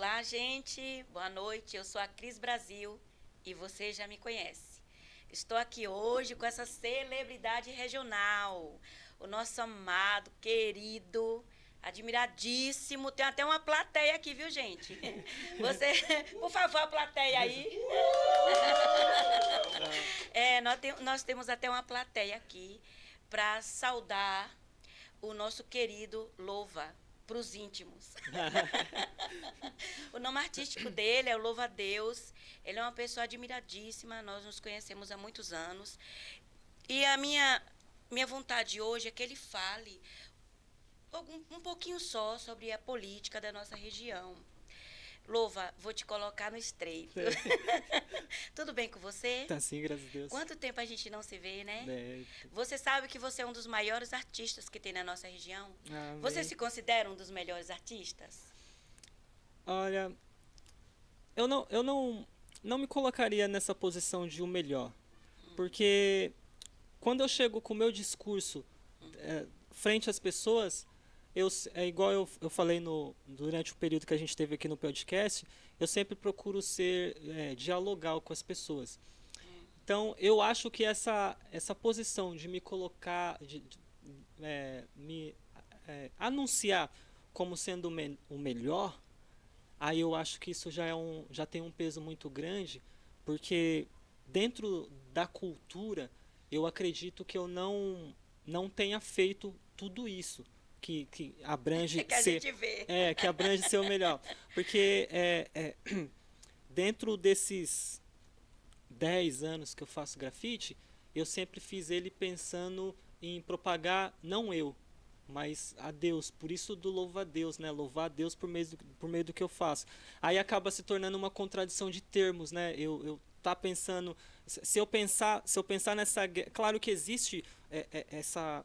Olá, gente. Boa noite. Eu sou a Cris Brasil e você já me conhece. Estou aqui hoje com essa celebridade regional, o nosso amado, querido, admiradíssimo. Tem até uma plateia aqui, viu, gente? Você, por favor, a plateia aí. Nós temos até uma plateia aqui para saudar o nosso querido Louva, para os íntimos. O nome artístico dele é o Louva a Deus. Ele é uma pessoa admiradíssima, nós nos conhecemos há muitos anos. E a minha vontade hoje é que ele fale um pouquinho só sobre a política da nossa região. Louva, vou te colocar no estreito. Tudo bem com você? Tá sim, graças a Deus. Quanto tempo a gente não se vê, né? É. Você sabe que você é um dos maiores artistas que tem na nossa região? Amém. Você se considera um dos melhores artistas? Olha, eu não me colocaria nessa posição de o melhor. Porque quando eu chego com o meu discurso frente às pessoas, é igual eu falei durante o período que a gente teve aqui no podcast, eu sempre procuro dialogar com as pessoas. Então, eu acho que essa posição de me colocar, anunciar como sendo o melhor, aí eu acho que isso já tem um peso muito grande, porque dentro da cultura, eu acredito que eu não tenha feito tudo isso que abrange que a gente vê. que abrange ser o melhor. Porque dentro desses 10 anos que eu faço grafite, eu sempre fiz ele pensando em propagar, não eu, mas a Deus. Por isso do louva a Deus, né? Louvar a Deus por meio do que eu faço. Aí acaba se tornando uma contradição de termos, né? Eu tá pensando, se eu pensar nessa, claro que existe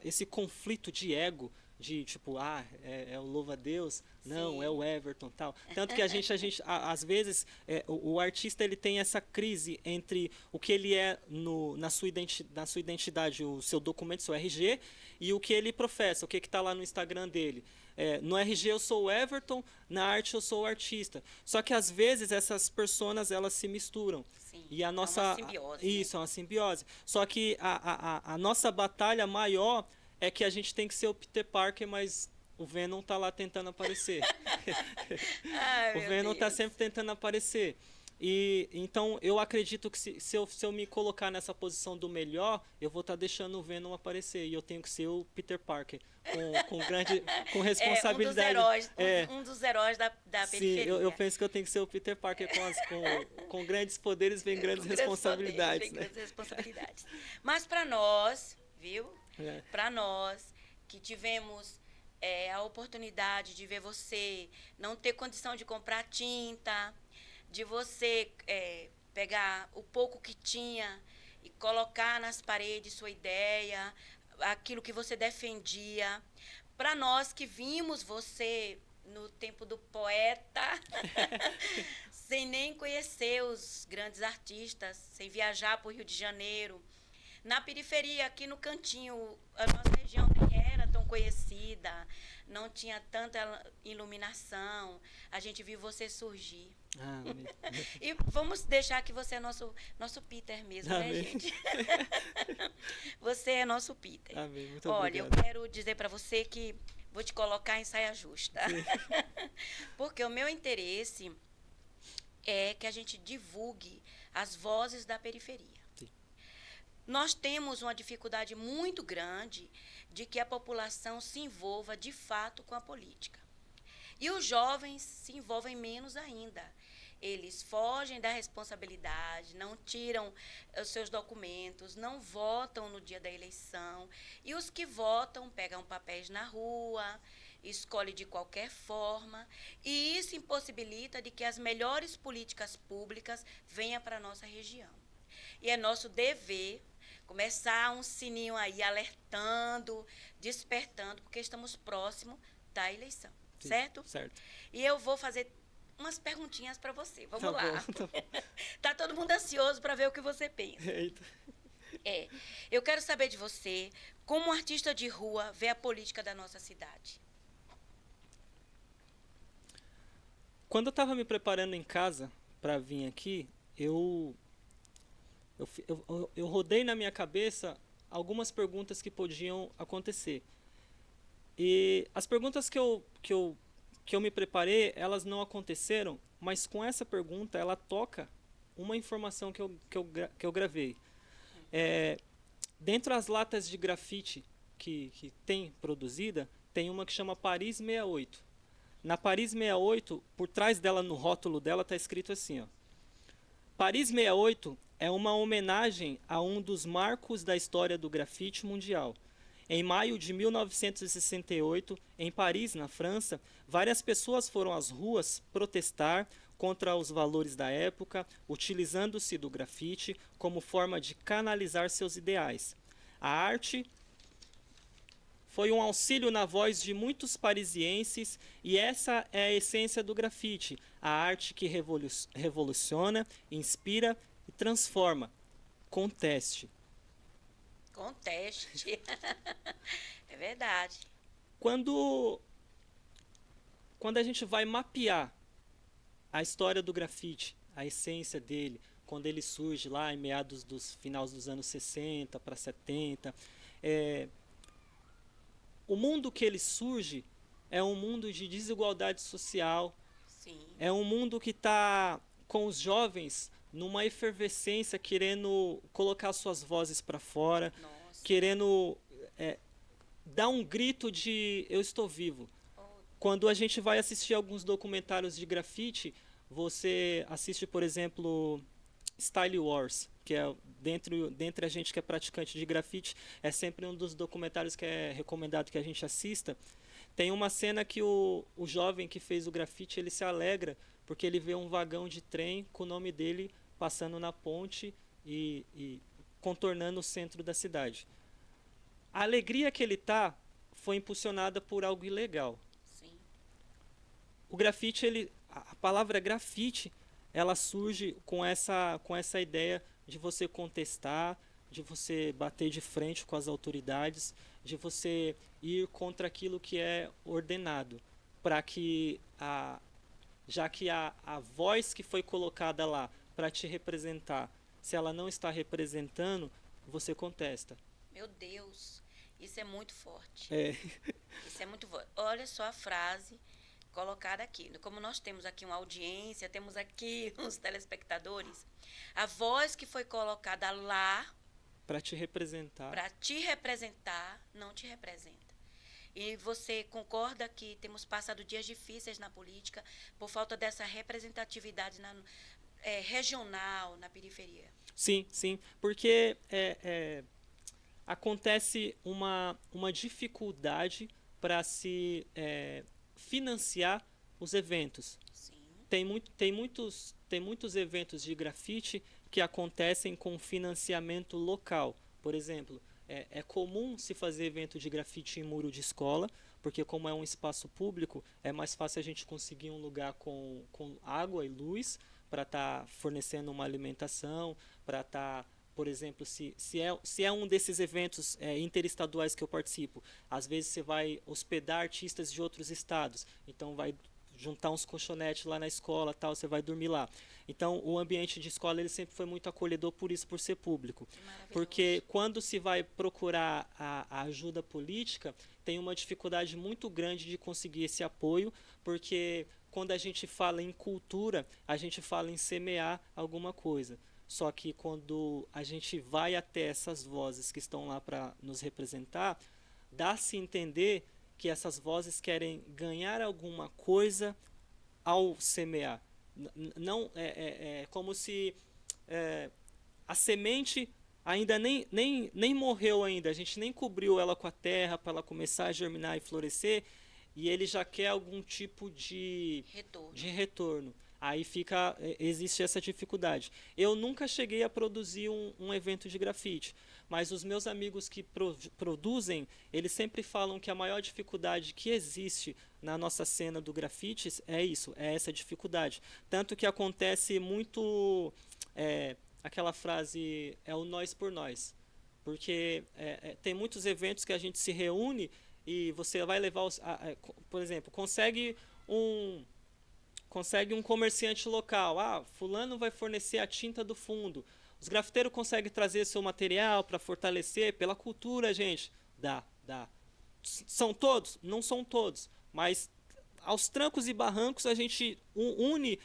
esse conflito de ego, de tipo, é o louva a Deus, não, Sim. é o Everton, tal. Tanto que a gente às vezes, o artista ele tem essa crise entre o que ele é na sua identidade, o seu documento, seu RG, e o que ele professa, o que está lá no Instagram dele. No RG eu sou o Everton, na arte eu sou o artista. Só que às vezes essas personas elas se misturam. Sim, E a nossa, é uma simbiose. isso, é uma simbiose. Só que a nossa batalha maior é que a gente tem que ser o Peter Parker, mas o Venom tá lá tentando aparecer. O Venom tá sempre tentando aparecer. E então eu acredito que se eu me colocar nessa posição do melhor, eu vou estar deixando o Venom aparecer. E eu tenho que ser o Peter Parker com responsabilidade. Um dos heróis da periferia. Sim, eu penso que eu tenho que ser o Peter Parker com grandes poderes vem grandes responsabilidades. Vem grandes responsabilidades. Mas para nós, viu? Para nós que tivemos a oportunidade de ver você não ter condição de comprar tinta, de você pegar o pouco que tinha e colocar nas paredes sua ideia, aquilo que você defendia. Para nós que vimos você no tempo do poeta, sem nem conhecer os grandes artistas, sem viajar para o Rio de Janeiro, na periferia, aqui no cantinho, a nossa região nem era tão conhecida, não tinha tanta iluminação. A gente viu você surgir. E vamos deixar que você é nosso Peter mesmo, né, gente? Você é nosso Peter. Amém. Muito Olha, obrigado. eu quero dizer para você que vou te colocar em saia justa. Porque o meu interesse é que a gente divulgue as vozes da periferia. Nós temos uma dificuldade muito grande de que a população se envolva de fato com a política. E os jovens se envolvem menos ainda. Eles fogem da responsabilidade, não tiram os seus documentos, não votam no dia da eleição. E os que votam pegam papéis na rua, escolhem de qualquer forma. E isso impossibilita de que as melhores políticas públicas venham para a nossa região. E é nosso dever começar um sininho aí alertando, despertando, porque estamos próximos da eleição. Sim, certo? Certo. E eu vou fazer umas perguntinhas para você. Vamos lá. Bom, tá bom. Tá todo mundo ansioso para ver o que você pensa. Eita. Eu quero saber de você, como um artista de rua, vê a política da nossa cidade. Quando eu estava me preparando em casa para vir aqui, eu rodei na minha cabeça algumas perguntas que podiam acontecer. E as perguntas que eu me preparei, elas não aconteceram, mas com essa pergunta ela toca uma informação que eu gravei. Dentro das latas de grafite que tem produzida, tem uma que chama Paris 68. Na Paris 68, por trás dela, no rótulo dela, está escrito assim, ó. Paris 68 é uma homenagem a um dos marcos da história do grafite mundial. Em maio de 1968, em Paris, na França, várias pessoas foram às ruas protestar contra os valores da época, utilizando-se do grafite como forma de canalizar seus ideais. A arte foi um auxílio na voz de muitos parisienses e essa é a essência do grafite, a arte que revoluciona, inspira e transforma. Conteste. Conteste. É verdade. Quando a gente vai mapear a história do grafite, a essência dele, quando ele surge lá em meados dos finais dos anos 60 para 70, o mundo que ele surge é um mundo de desigualdade social. Sim. É um mundo que está com os jovens numa efervescência, querendo colocar suas vozes para fora, Nossa. querendo dar um grito de eu estou vivo. Oh. Quando a gente vai assistir alguns documentários de grafite, você assiste, por exemplo, Style Wars, que é dentre a gente que é praticante de grafite, é sempre um dos documentários que é recomendado que a gente assista. Tem uma cena que o jovem que fez o grafite, ele se alegra porque ele vê um vagão de trem com o nome dele passando na ponte e contornando o centro da cidade. A alegria que ele tá foi impulsionada por algo ilegal. Sim. O grafite, a palavra grafite, ela surge com essa ideia de você contestar, de você bater de frente com as autoridades, de você ir contra aquilo que é ordenado, para que já que a voz que foi colocada lá para te representar, se ela não está representando, você contesta. Meu Deus, isso é muito forte. É. Isso é muito forte. Olha só a frase colocada aqui. Como nós temos aqui uma audiência, temos aqui uns telespectadores, a voz que foi colocada lá Para te representar. Para te representar, não te representa. E você concorda que temos passado dias difíceis na política por falta dessa representatividade regional, na periferia? Sim, sim, porque acontece uma dificuldade para se financiar os eventos. Sim. Tem muitos eventos de grafite que acontecem com financiamento local. Por exemplo, é comum se fazer evento de grafite em muro de escola, porque como é um espaço público, é mais fácil a gente conseguir um lugar com água e luz para estar fornecendo uma alimentação, para estar, por exemplo, se é um desses eventos interestaduais que eu participo, às vezes você vai hospedar artistas de outros estados, então vai juntar uns colchonetes lá na escola, tal, você vai dormir lá. Então, o ambiente de escola ele sempre foi muito acolhedor por isso, por ser público. Porque quando se vai procurar a ajuda política, tem uma dificuldade muito grande de conseguir esse apoio, porque quando a gente fala em cultura, a gente fala em semear alguma coisa. Só que quando a gente vai até essas vozes que estão lá para nos representar, dá-se a entender que essas vozes querem ganhar alguma coisa ao semear. Não é como se a semente ainda nem morreu ainda, a gente nem cobriu ela com a terra para ela começar a germinar e florescer, e ele já quer algum tipo de retorno. Aí existe essa dificuldade. Eu nunca cheguei a produzir um evento de grafite, mas os meus amigos que produzem, eles sempre falam que a maior dificuldade que existe na nossa cena do grafite é isso, é essa dificuldade. Tanto que acontece muito aquela frase, é o nós por nós. Porque tem muitos eventos que a gente se reúne e você vai levar, por exemplo, consegue consegue um comerciante local. Ah, fulano vai fornecer a tinta do fundo. Os grafiteiros conseguem trazer seu material para fortalecer pela cultura, gente. Dá. São todos? Não são todos, mas aos trancos e barrancos a gente une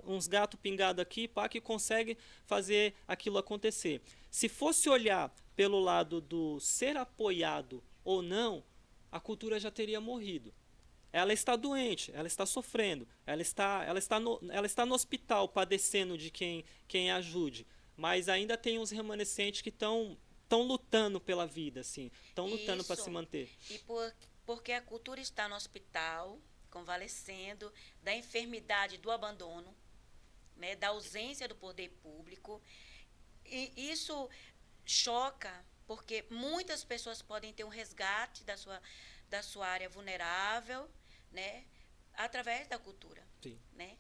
uns gatos pingados aqui para que consegue fazer aquilo acontecer. Se fosse olhar pelo lado do ser apoiado ou não, a cultura já teria morrido. Ela está doente, ela está sofrendo, ela está no hospital padecendo de quem ajude, mas ainda tem uns remanescentes que estão lutando pela vida, assim, estão lutando para se manter. E porque a cultura está no hospital, convalescendo da enfermidade do abandono, né, da ausência do poder público, e isso choca, porque muitas pessoas podem ter um resgate da sua área vulnerável, né, através da cultura. Sim. Né?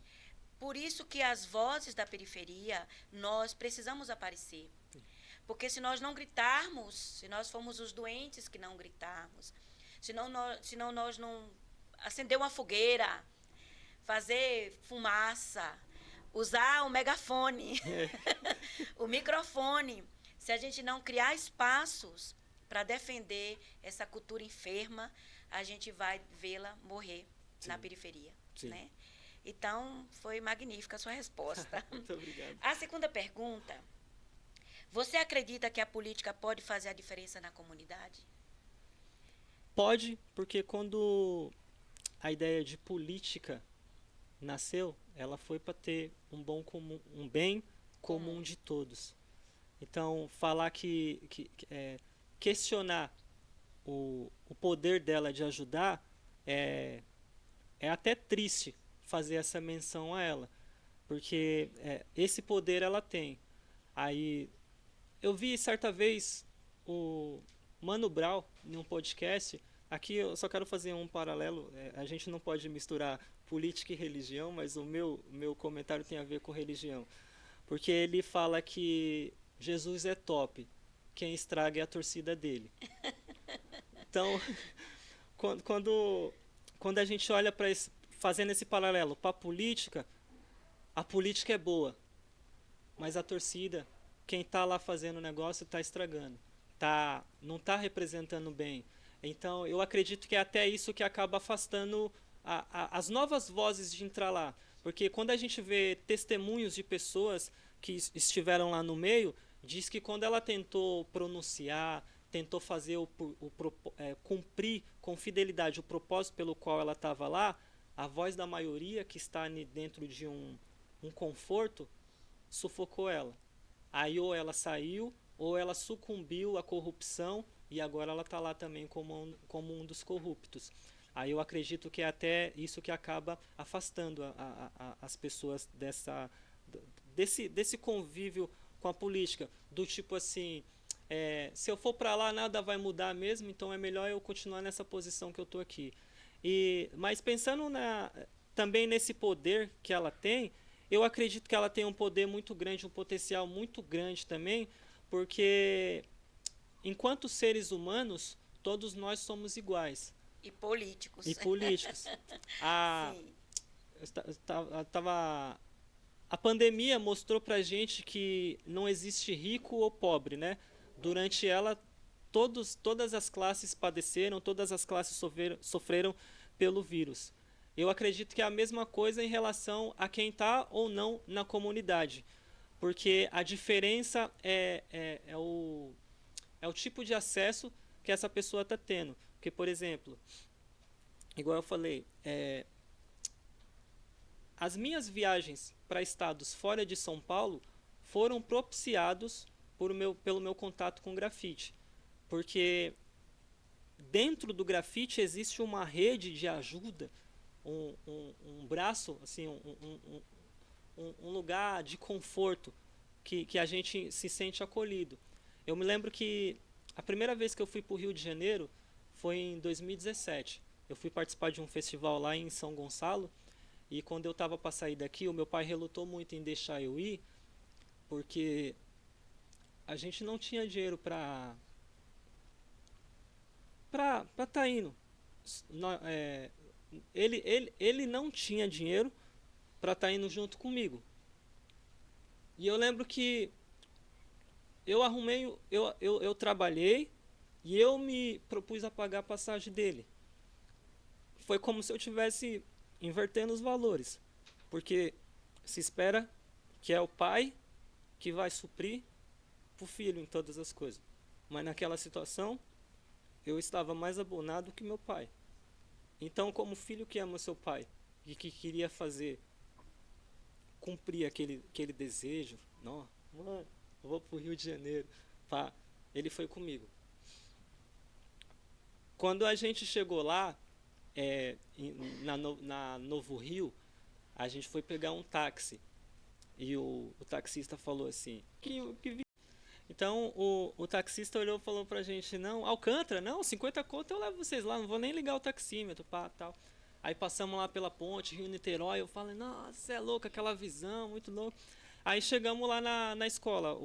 Por isso que as vozes da periferia, nós precisamos aparecer. Sim. Porque se nós não gritarmos, se nós formos os doentes que não gritarmos, se nós não acender uma fogueira, fazer fumaça, usar o megafone, o microfone, se a gente não criar espaços para defender essa cultura enferma, a gente vai vê-la morrer. Sim. Na periferia. Sim. Né? Então, foi magnífica a sua resposta. Muito obrigado. A segunda pergunta, você acredita que a política pode fazer a diferença na comunidade? Pode, porque quando a ideia de política nasceu, ela foi para ter um bem comum de todos. Então, falar questionar o poder dela de ajudar é até triste fazer essa menção a ela, porque esse poder ela tem. Aí eu vi certa vez o Mano Brown em um podcast. Aqui eu só quero fazer um paralelo. A gente não pode misturar política e religião, mas o meu comentário tem a ver com religião, porque ele fala que Jesus é top, quem estraga é a torcida dele. Então, quando a gente olha para fazendo esse paralelo para a política é boa, mas a torcida, quem está lá fazendo o negócio está estragando, não está representando bem. Então, eu acredito que é até isso que acaba afastando as novas vozes de entrar lá. Porque quando a gente vê testemunhos de pessoas que estiveram lá no meio, diz que quando ela tentou pronunciar, tentou fazer cumprir com fidelidade o propósito pelo qual ela estava lá, a voz da maioria que está dentro de um conforto sufocou ela. Aí ou ela saiu, ou ela sucumbiu à corrupção, e agora ela está lá também como um dos corruptos. Aí eu acredito que é até isso que acaba afastando as pessoas desse convívio com a política, do tipo assim, se eu for para lá nada vai mudar mesmo, então é melhor eu continuar nessa posição que eu estou aqui. Mas pensando também nesse poder que ela tem, eu acredito que ela tem um poder muito grande, um potencial muito grande também, porque enquanto seres humanos, todos nós somos iguais. E políticos. A pandemia mostrou pra gente que não existe rico ou pobre, né? Durante ela, todas as classes padeceram, todas as classes sofreram pelo vírus. Eu acredito que é a mesma coisa em relação a quem está ou não na comunidade. Porque a diferença é o tipo de acesso que essa pessoa está tendo. Porque, por exemplo, igual eu falei, as minhas viagens para estados fora de São Paulo foram propiciados pelo meu contato com grafite. Porque dentro do grafite existe uma rede de ajuda, um braço, assim, um lugar de conforto que a gente se sente acolhido. Eu me lembro que a primeira vez que eu fui para o Rio de Janeiro foi em 2017. Eu fui participar de um festival lá em São Gonçalo, e quando eu estava para sair daqui, o meu pai relutou muito em deixar eu ir, porque a gente não tinha dinheiro para estar indo. Ele não tinha dinheiro para estar indo junto comigo. E eu lembro que eu trabalhei e eu me propus a pagar a passagem dele. Foi como se eu tivesse invertendo os valores, porque se espera que é o pai que vai suprir para o filho em todas as coisas. Mas naquela situação, eu estava mais abonado que meu pai. Então, como filho que ama seu pai e que queria cumprir aquele desejo, não, mano, eu vou pro Rio de Janeiro, pá, ele foi comigo. Quando a gente chegou lá, na Novo Rio, a gente foi pegar um táxi e o taxista falou assim, então o taxista olhou e falou pra gente, não, Alcântara, não, 50 conto eu levo vocês lá, não vou nem ligar o taxímetro, pá, tal. Aí passamos lá pela ponte, Rio-Niterói, eu falei, nossa, você é louco, aquela visão, muito louco. Aí chegamos lá na escola,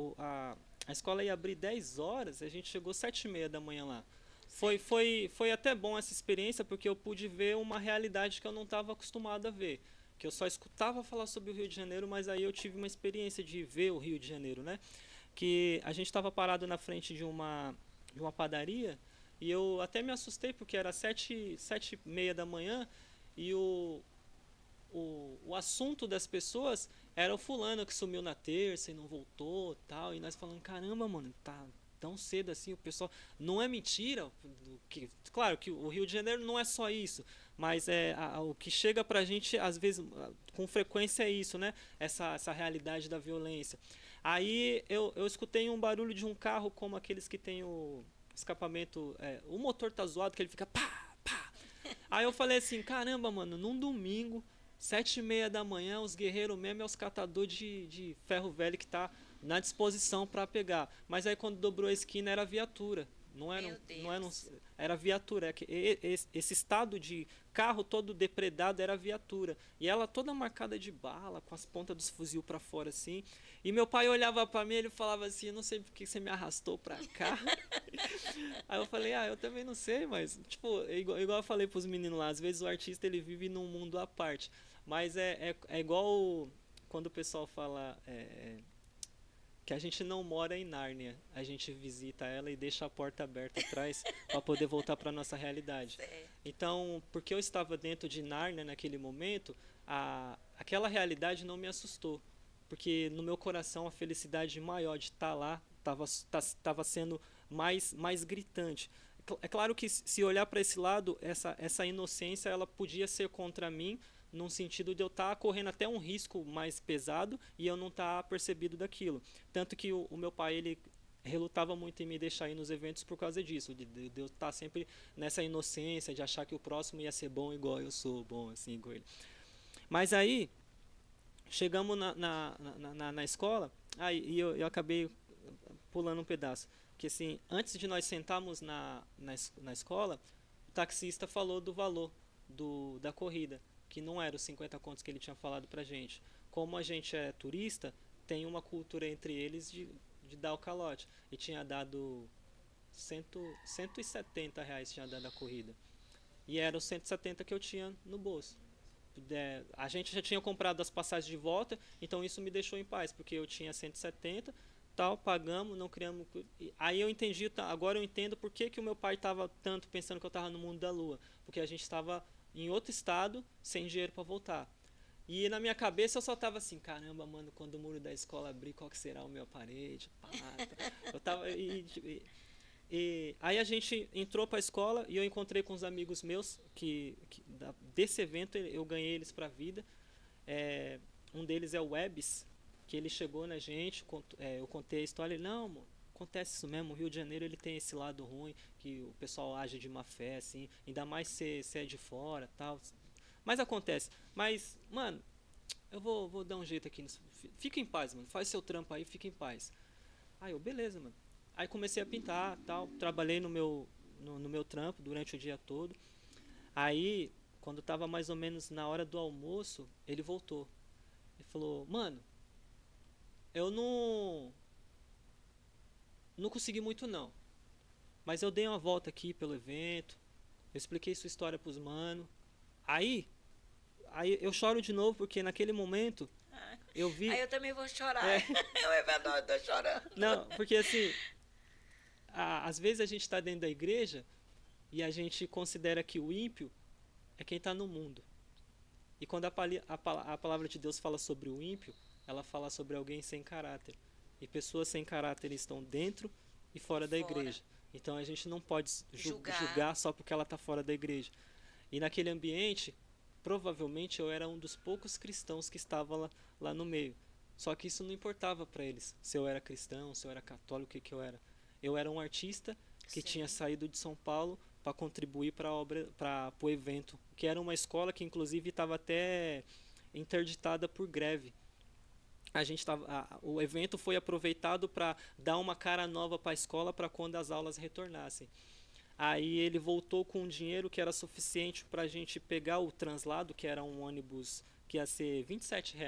a escola ia abrir 10 horas, a gente chegou 7h30 da manhã lá. Foi até bom essa experiência, porque eu pude ver uma realidade que eu não estava acostumado a ver. Que eu só escutava falar sobre o Rio de Janeiro, mas aí eu tive uma experiência de ver o Rio de Janeiro, né? Que a gente estava parado na frente de uma padaria e eu até me assustei porque era 7h30 da manhã e o assunto das pessoas era o fulano que sumiu na terça e não voltou, tal, e nós falando, caramba, mano, tá tão cedo assim, o pessoal, não é mentira, claro que o Rio de Janeiro não é só isso, mas o que chega pra gente às vezes com frequência é isso, né? Essa realidade da violência. Aí eu escutei um barulho de um carro como aqueles que tem o escapamento, o motor tá zoado, que ele fica pá, pá. Aí eu falei assim, caramba, mano, num domingo, 7h30 da manhã, os guerreiros mesmo é os catadores de ferro velho que tá na disposição para pegar. Mas aí quando dobrou a esquina era viatura. Era viatura. Esse estado de carro todo depredado era viatura. E ela toda marcada de bala, com as pontas dos fuzil para fora assim. E meu pai olhava para mim e ele falava assim, eu não sei porque você me arrastou para cá. Aí eu falei, eu também não sei, mas, tipo, igual eu falei pros meninos lá, às vezes o artista ele vive num mundo à parte. Mas é igual quando o pessoal fala que a gente não mora em Nárnia, a gente visita ela e deixa a porta aberta atrás para poder voltar para nossa realidade. Então, porque eu estava dentro de Nárnia naquele momento, aquela realidade não me assustou, porque no meu coração a felicidade maior de estar lá estava sendo mais gritante. É claro que se olhar para esse lado, essa inocência ela podia ser contra mim, num sentido de eu estar correndo até um risco mais pesado e eu não estar percebido daquilo. Tanto que o meu pai, ele relutava muito em me deixar ir nos eventos por causa disso, de eu estar sempre nessa inocência, de achar que o próximo ia ser bom igual eu sou bom, assim, com ele. Mas aí, chegamos na escola, aí eu acabei pulando um pedaço. Que assim, antes de nós sentarmos na escola, o taxista falou do valor da corrida, que não era os 50 contos que ele tinha falado pra gente. Como a gente é turista, tem uma cultura entre eles de dar o calote. E tinha dado 170 reais tinha dado a corrida. E era os 170 que eu tinha no bolso. A gente já tinha comprado as passagens de volta, então isso me deixou em paz, porque eu tinha 170, tal, pagamos, não criamos. Aí eu entendi, agora eu entendo por que o meu pai estava tanto pensando que eu estava no mundo da lua, porque a gente estava em outro estado, sem dinheiro para voltar. E na minha cabeça eu só tava assim, caramba, mano, quando o muro da escola abrir, qual que será o meu parede? Pá, eu tava e aí a gente entrou para a escola e eu encontrei com os amigos meus desse evento eu ganhei eles para a vida. Um deles é o Webs, que ele chegou na gente, eu contei a história, ele, não, mano, acontece isso mesmo, o Rio de Janeiro ele tem esse lado ruim, que o pessoal age de má fé, assim, ainda mais se é de fora, tal. Mas acontece. Mas, mano, eu vou dar um jeito aqui nisso. Fica em paz, mano, faz seu trampo aí, fica em paz. Aí eu, beleza, mano. Aí comecei a pintar, tal, trabalhei no meu trampo durante o dia todo. Aí, quando tava mais ou menos na hora do almoço, ele voltou. Ele falou, mano, eu não consegui muito não, mas eu dei uma volta aqui pelo evento, eu expliquei sua história pros mano. Aí, aí eu choro de novo, porque naquele momento eu vi... Aí eu também vou chorar. Eu tô chorando. Não, porque assim, às vezes a gente está dentro da igreja e a gente considera que o ímpio é quem está no mundo. E quando a palavra de Deus fala sobre o ímpio, ela fala sobre alguém sem caráter. E pessoas sem caráter estão dentro e fora da igreja. Então a gente não pode julgar só porque ela está fora da igreja. E naquele ambiente, provavelmente eu era um dos poucos cristãos que estava lá no meio. Só que isso não importava para eles, se eu era cristão, se eu era católico, o que eu era. Eu era um artista que tinha saído de São Paulo para contribuir para o evento, que era uma escola que inclusive estava até interditada por greve. O evento foi aproveitado para dar uma cara nova para a escola para quando as aulas retornassem. Aí ele voltou com um dinheiro que era suficiente para a gente pegar o translado, que era um ônibus que ia ser R$ 27.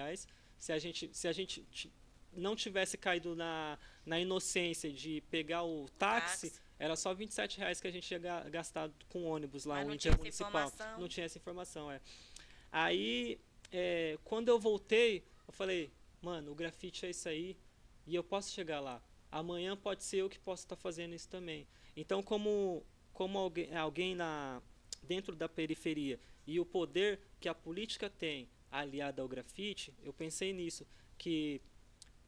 Se a gente não tivesse caído na inocência de pegar o táxi, era só R$ 27 que a gente ia gastar com o ônibus lá, o intermunicipal. Não tinha essa informação, Aí, quando eu voltei, eu falei, mano, o grafite é isso aí e eu posso chegar lá. Amanhã pode ser eu que posso estar fazendo isso também. Então, como alguém dentro da periferia e o poder que a política tem aliado ao grafite, eu pensei nisso, que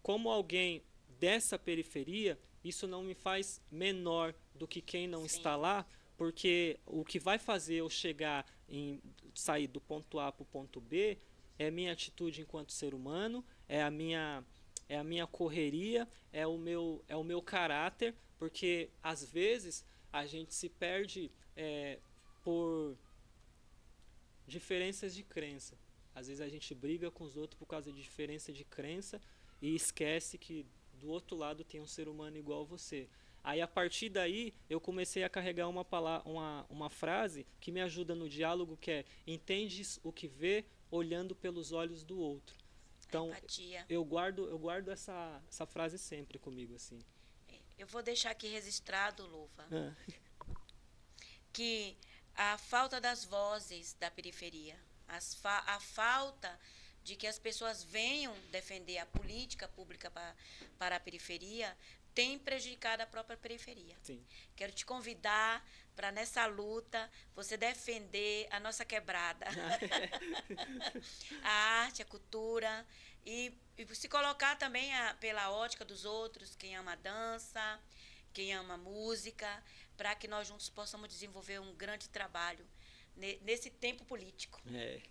como alguém dessa periferia, isso não me faz menor do que quem não está lá, porque o que vai fazer eu sair do ponto A para o ponto B é a minha atitude enquanto ser humano, é a minha correria, é o meu caráter, porque às vezes a gente se perde por diferenças de crença. Às vezes a gente briga com os outros por causa de diferença de crença e esquece que do outro lado tem um ser humano igual a você. Aí a partir daí eu comecei a carregar uma frase que me ajuda no diálogo, que é: entendes o que vê olhando pelos olhos do outro. Então eu guardo essa frase sempre comigo, assim. Eu vou deixar aqui registrado, Luva, que a falta das vozes da periferia, a falta de que as pessoas venham defender a política pública para a periferia tem prejudicado a própria periferia. Sim. Quero te convidar para, nessa luta, você defender a nossa quebrada. A arte, a cultura, e se colocar também pela ótica dos outros, quem ama a dança, quem ama a música, para que nós juntos possamos desenvolver um grande trabalho nesse tempo político.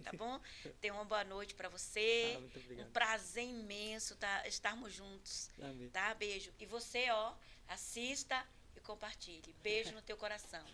Tá bom? Tenha uma boa noite para você. Muito obrigado. Um prazer imenso estarmos juntos. Amém. Tá? Beijo. E você, assista e compartilhe. Beijo no teu coração.